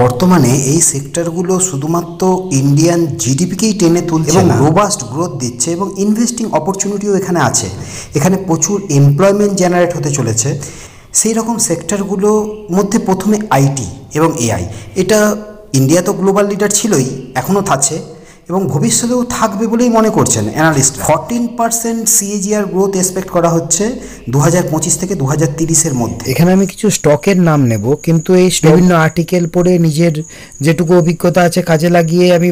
বর্তমানে এই সেক্টরগুলো শুধুমাত্র ইন্ডিয়ান জিডিপিকেই টেনে তুলছে এবং রোবাস্ট গ্রোথ দিচ্ছে এবং ইনভেস্টিং অপরচুনিটিও এখানে আছে। এখানে প্রচুর এমপ্লয়মেন্ট জেনারেট হতে চলেছে। সেই রকম সেক্টরগুলোর মধ্যে প্রথমে আইটি এবং এআই। এটা ইন্ডিয়া তো গ্লোবাল লিডার ছিলই, এখনও থাকছে এবং ভবিষ্যতেও থাকবে বলেই মনে করছেন অ্যানালিস্ট। 14% সিএজিআর গ্রোথ এক্সপেক্ট করা হচ্ছে 2025 থেকে 2030-এর মধ্যে। এখানে আমি কিছু স্টকের নাম নেব, কিন্তু এই বিভিন্ন আর্টিকেল পড়ে নিজের যেটুকু অভিজ্ঞতা আছে কাজে লাগিয়ে আমি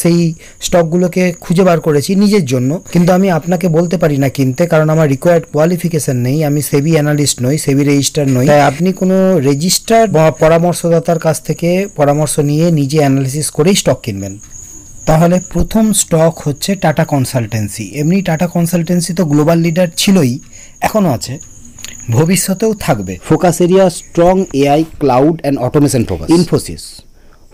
সেই স্টকগুলোকে খুঁজে বার করেছি নিজের জন্য। কিন্তু আমি আপনাকে বলতে পারি না কিনতে, কারণ আমার রিকোয়ার্ড কোয়ালিফিকেশন নেই। আমি সেবি অ্যানালিস্ট নই, সেবি রেজিস্টার নই। তাই আপনি কোনো রেজিস্টার বা পরামর্শদাতার কাছ থেকে পরামর্শ নিয়ে নিজে অ্যানালিসিস করেই স্টক কিনবেন। তাহলে প্রথম স্টক হচ্ছে টাটা কনসালটেন্সি। এমনি টাটা কনসালটেন্সি তো গ্লোবাল লিডার ছিলই, এখনও আছে, ভবিষ্যতেও থাকবে। Focus area strong AI cloud and automation focus. Infosys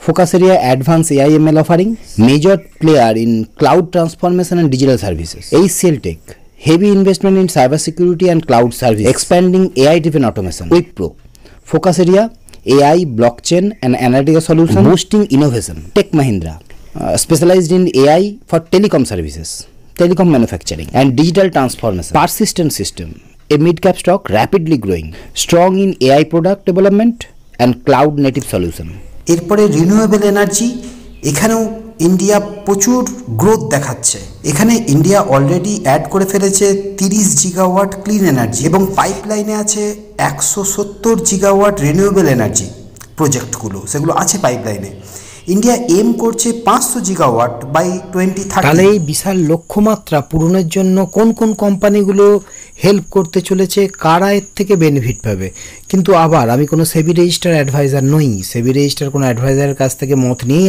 focus area advance AI ML offering, major player in cloud transformation and digital services. HCL Tech heavy investment in cyber security and cloud service, expanding AI driven automation. Wipro focus area AI, blockchain and analytical solution, boosting innovation. Tech Mahindra specialized in AI for telecom services, telecom manufacturing and digital transformation. Persistent System, a mid-cap stock rapidly growing, strong in AI product development and cloud native solution. এরপরে renewable energy, এখানেও India প্রচুর growth দেখাচ্ছে। এখানে India already add করে ফেলেছে 30 জিগাওয়াট clean energy এবং পাইপলাইনে আছে 170 জিগাওয়াট renewable energy প্রজেক্টগুলো, সেগুলো আছে পাইপলাইনে। ইন্ডিয়া এম করছে 500 জিগাওয়াট বাই 2030। তাহলে এই বিশাল লক্ষ্যমাত্রা পূরণের জন্য কোন কোন কোম্পানিগুলো হেল্প করতে চলেছে, কারা এর থেকে বেনিফিট পাবে? কিন্তু আবার আমি কোনো সেবি রেজিস্টার অ্যাডভাইজার নই। সেবি রেজিস্টার কোনো অ্যাডভাইজারের কাছ থেকে মত নিয়েই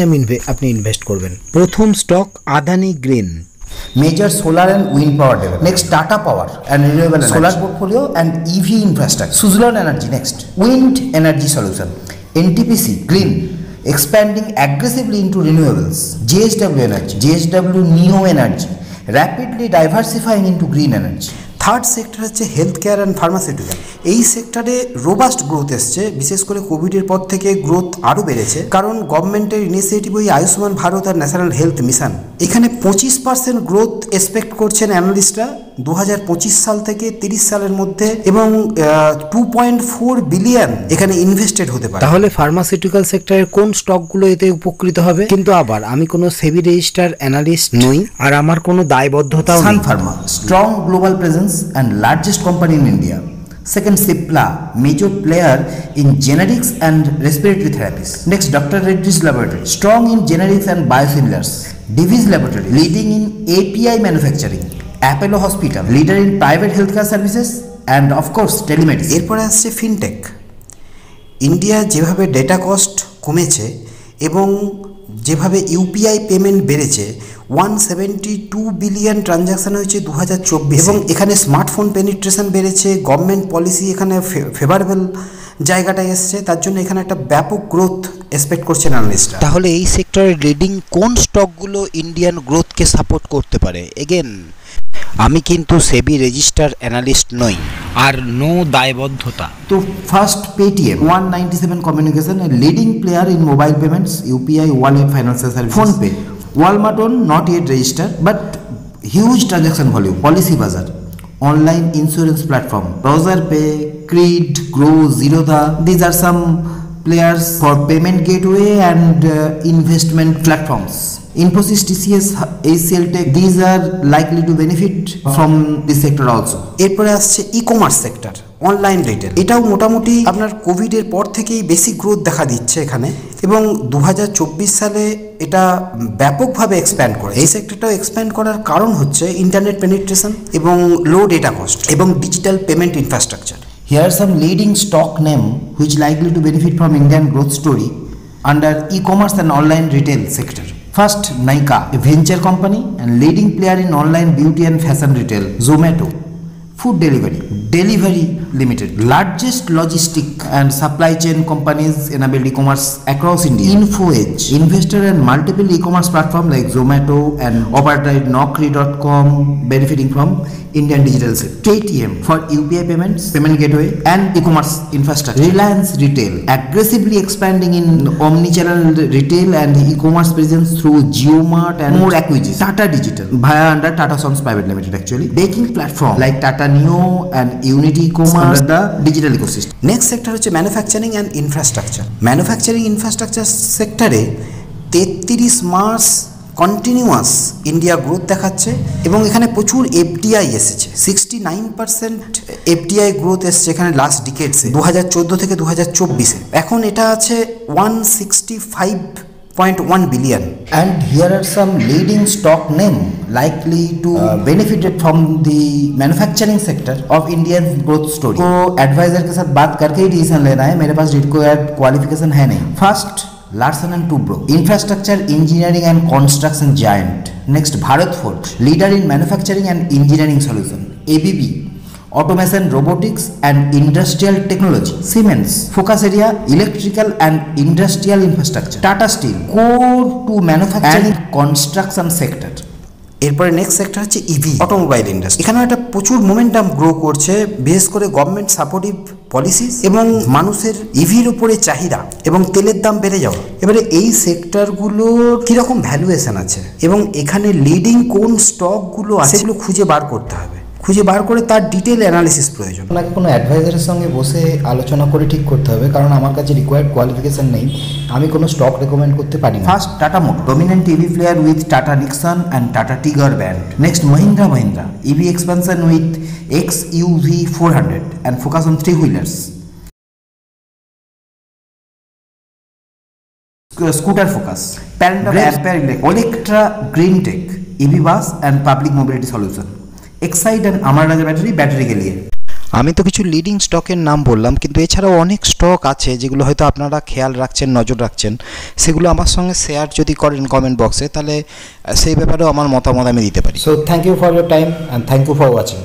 আপনি ইনভেস্ট করবেন। প্রথম stock Adani green, major solar and wind power development. Next, Tata Power and renewable energy. Solar portfolio and EV infrastructure. Suzlon Energy next. Wind energy solution. NTPC Green, expanding aggressively into renewables. JSW Energy, JSW Neo Energy, rapidly diversifying into green energy. Third sector হচ্ছে health care and pharmaceutical. এই সেক্টরে robust growth এসছে, বিশেষ করে কোভিডের পর থেকে growth আরও বেড়েছে, কারণ গভর্নমেন্টের ইনিশিয়েটিভ ওই আয়ুষ্মান ভারত আর ন্যাশনাল হেলথ মিশন। এখানে 25% গ্রোথ এক্সপেক্ট করছেন অ্যানালিস্টরা 2025 সাল থেকে 30 সালের মধ্যে, এবং 2.4 বিলিয়ন এখানে ইনভেস্টেড হতে পারে। তাহলে ফার্মাসিউটিক্যাল সেক্টরের কোন স্টকগুলো এতে উপকৃত হবে? কিন্তু আবার আমি কোনো সেবি রেজিস্টার অ্যানালিস্ট নই, আর আমার কোনো দায়বদ্ধতাও নেই। Sun Pharma, strong global presence and largest company in India. Second, Cipla, major player in generics and respiratory therapies. Next, Dr. Reddy's Laboratory, strong in generics and biosimilars. Divi's Laboratory, leading in API manufacturing. Apollo Hospital, leader in private healthcare services and of course telemedicine. এরপরে আসছে fintech. India যেভাবে data cost কমেছে এবং যেভাবে UPI payment বেড়েছে, 172 billion transaction হয়েছে 2024, এবং এখানে স্মার্টফোন পেনিট্রেশন বেড়েছে, গভর্নমেন্ট পলিসি এখানে ফেভারেবল জায়গাটায় এসছে, তার জন্য এখানে একটা ব্যাপক গ্রোথ এক্সপেক্ট করছেন অ্যানালিস্টরা। তাহলে এই সেক্টরের লিডিং কোন স্টকগুলো ইন্ডিয়ান গ্রোথকে সাপোর্ট করতে পারে? এগেন আমি কিন্তু সেবি রেজিস্টার অ্যানালিস্ট নই, আর নো দায়বদ্ধতা। তো first Paytm, 197 communication, a leading player in mobile payments, UPI, wallet, financial service. PhonePe, Walmart not yet registered but huge transaction volume. Policy Bazaar, online insurance platform. Browser Pay, Creed, Grow, Zerodha, these are some players for payment gateway and investment platforms. Infosys, TCS, HCL Tech, these are likely to benefit from this sector also. এরপরে আসছে e-commerce sector, online retail. এটাও মোটামুটি আপনার কোভিডের পর থেকেই বেশি growth দেখা দিচ্ছে এখানে, এবং 2024 সালে এটা ব্যাপকভাবে এক্সপ্যান্ড করে। এই সেক্টরটাও এক্সপ্যান্ড করার কারণ হচ্ছে ইন্টারনেট পেনিট্রেশন এবং লো ডেটা কস্ট এবং digital payment infrastructure. Here are some leading stock name which likely to benefit from Indian growth story under e-commerce and online retail sector. First, Nykaa, a venture company and leading player in online beauty and fashion retail. Zomato, food delivery limited, largest logistic and supply chain companies enable e-commerce across India. Info Edge, investor in multiple e-commerce platform like Zomato and operator Naukri.com, benefiting from Indian digital sector. Paytm for UPI payments, payment gateway, and e-commerce infrastructure. Reliance Retail aggressively expanding in omnichannel retail and e-commerce presence through JioMart and more acquisitions. Tata Digital via under Tata Sons Private Limited actually. Baking platform like Tata Neo and Unity e-commerce the digital ecosystem. Next sector হচ্ছে manufacturing and infrastructure. Manufacturing infrastructure সেক্টরে 33 মাস continuous India growth দেখাচ্ছে এবং এখানে প্রচুর FDI এসেছে। 69% FDI growth এসছে এখানে last ডিকেডসে 2014 থেকে 2024-এ। এখন এটা আছে 165.1 billion. And here are some leading stock name likely to benefited from the manufacturing sector of Indian growth story. तो एडवाइजर के साथ बात करके ही डिसीजन लेना है, मेरे पास रिक्वायर्ड क्वालिफिकेशन है नहीं। First Larsen & Toubro, infrastructure engineering and construction giant. Next Bharat Forge, leader in manufacturing and engineering solution. ABB, automation, robotics and industrial technology. Siemens, focus area electrical and industrial infrastructure. Tata Steel, core to manufacturing and construction sector. এরপরে next sector হচ্ছে EV automobile industry. এখানেও একটা প্রচুর momentum grow করছে, বিশেষ করে government supportive policies এবং মানুষের ইভির উপরে চাহিদা এবং তেলের দাম বেড়ে যাওয়া। এবারে এই সেক্টরগুলোর কীরকম ভ্যালুয়েশন আছে এবং এখানে লিডিং কোন স্টকগুলো আছে সেগুলো খুঁজে বার করতে হবে, খুঁজে বার করে তার ডিটেল অ্যানালিসিস প্রয়োজন। আপনাকে কোনো অ্যাডভাইজারের সঙ্গে বসে আলোচনা করে ঠিক করতে হবে, কারণ আমার কাছে রিকোয়ার্ড কোয়ালিফিকেশন নেই, আমি কোনো স্টক রেকমেন্ড করতে পারি না। First Tata Motor, dominant EV player with Tata Nexon and Tata Tigor brand. Next Mahindra, EV expansion with XUV 400 and focus on three-wheelers. Scooter focus. Parent of Ampere Electric, Olectra Green Tech, EV bus and public mobility solution. Excite and Amara Raja battery के लिए। আমি তো কিছু leading স্টকের নাম বললাম, কিন্তু এছাড়াও অনেক স্টক আছে যেগুলো হয়তো আপনারা খেয়াল রাখছেন, নজর রাখছেন। সেগুলো আমার সঙ্গে শেয়ার যদি করেন কমেন্ট বক্সে, তাহলে সেই ব্যাপারেও আমার মতামত আমি দিতে পারি। So thank you for your time and thank you for watching.